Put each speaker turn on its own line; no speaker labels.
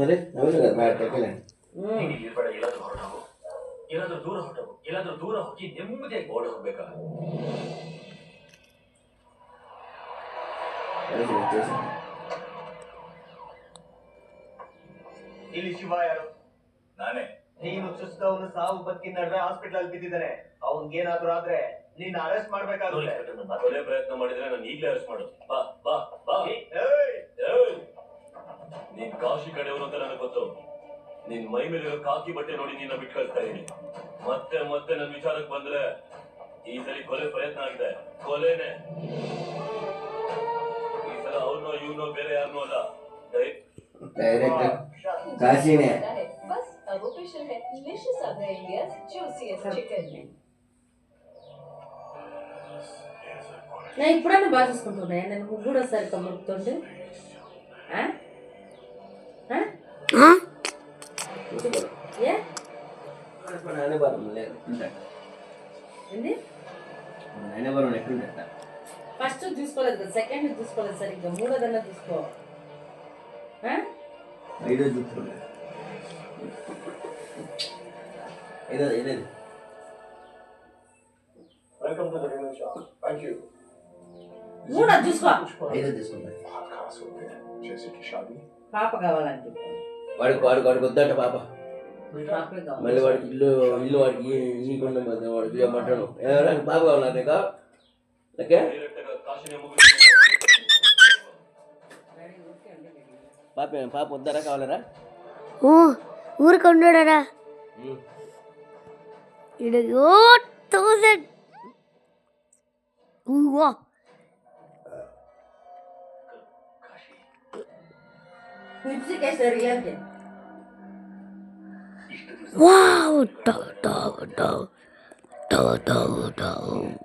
మరి అవును కదా బాగా టెక్కలే
ನೀನು ಇಲ್ಬೇಡ ಎಲ್ಲಾದ್ರೂ ಹೊರಟೋಗು ಎಲ್ಲಾದ್ರೂ ದೂರ ಹೊರಟೋಗು ಎಲ್ಲಾದ್ರೂ ದೂರ ಹೋಗಿ ನೆಮ್ಮದಿಯಾಗಿ ಓಡಿ ಹೋಗ್ಬೇಕಾ ಇಲ್ಲಿ ಶಿವ ಯಾರು ನಾನೇ ನೀನು ಚುಸ್ತವನು ಸಾವು ಬದುಕಿ ನಡುವೆ ಹಾಸ್ಪಿಟಲ್ ಅಲ್ಲಿ ಬಿದ್ದಿದ್ದಾನೆ ಅವನ್ಗೇನಾದ್ರೂ ಆದ್ರೆ ನೀನ್ ಅರೆಸ್ಟ್ ಮಾಡ್ಬೇಕಾಗುತ್ತೆ ಕೊಲೆ ಪ್ರಯತ್ನ ಮಾಡಿದ್ರೆ ನಾನು ಈಗಲೇ ಅರೆಸ್ಟ್ ಮಾಡು ಬಾ ಬಾ ಬಾ ನೀನ್ ಕಾಶಿ ಕಡೆಯವರು ಅಂತ ನನಗೆ ಗೊತ್ತು ನಿನ್ ಮೈ ಮೇಲಿರೋ ಕಾಕಿ ಬಟ್ಟೆ ನೋಡಿ ನಿನ್ನ ಬಿಟ್ಟು ಕಳಿಸ್ತಾ ಇದೀನಿ ಮತ್ತೆ ಮತ್ತೆ ನನ್ನ ವಿಚಾರಕ್ಕೆ ಬಂದ್ರೆ ಈ ಸರಿ ಕೊಲೆ ಪ್ರಯತ್ನ ಆಗಿದೆ ಕೊಲೆನೆ ಈ ಸಲ ಅವನೋ ಇವನೋ ಬೇರೆ ಯಾರನ್ನೋ ಅಲ್ಲ
ಡೈರೆಕ್ಟ್ ಕಾಶಿನೇ
बस अब ऑफिशियल है डिलीशियस अब है इंडियाज జ్యూసియస్ట్ చికెన్
నేను ఇప్పుడన్నా బాగా చూసుకుంటున్నా నేను మూడోసారి కమ్ముతుండే ఏ
నానే బరం లేదు
ఏంది
నానే బరం ఎట్లుంట
ఫస్ట్ చూసుకోలేదు కదా సెకండ్ చూసుకోలేదు సరిగ్గా మూడోదన్నా చూసుకో
ఐదో చూసుకోలేదు ఐదో
welcome to the review shop thank you
మూడో చూసుకో
ఐదో చూసుకుంటా
खास होते हैं जैसे कि शादी
పాప కావాలంటే
వాడికి వద్దట పాప
పాపే కావాలి
మళ్ళీ వాడికి ఇల్లు వాడికి నీకుండా వాడికి మటను పాప కావాలి నీకు ఓకే పాప వద్దారా కావాలరా
ఊరుకుండరా ఇడగో 1000 ఊవా
లిప్స్టిక్ వేస్తే రియల్
వావ్ డా డా డా డా డా డా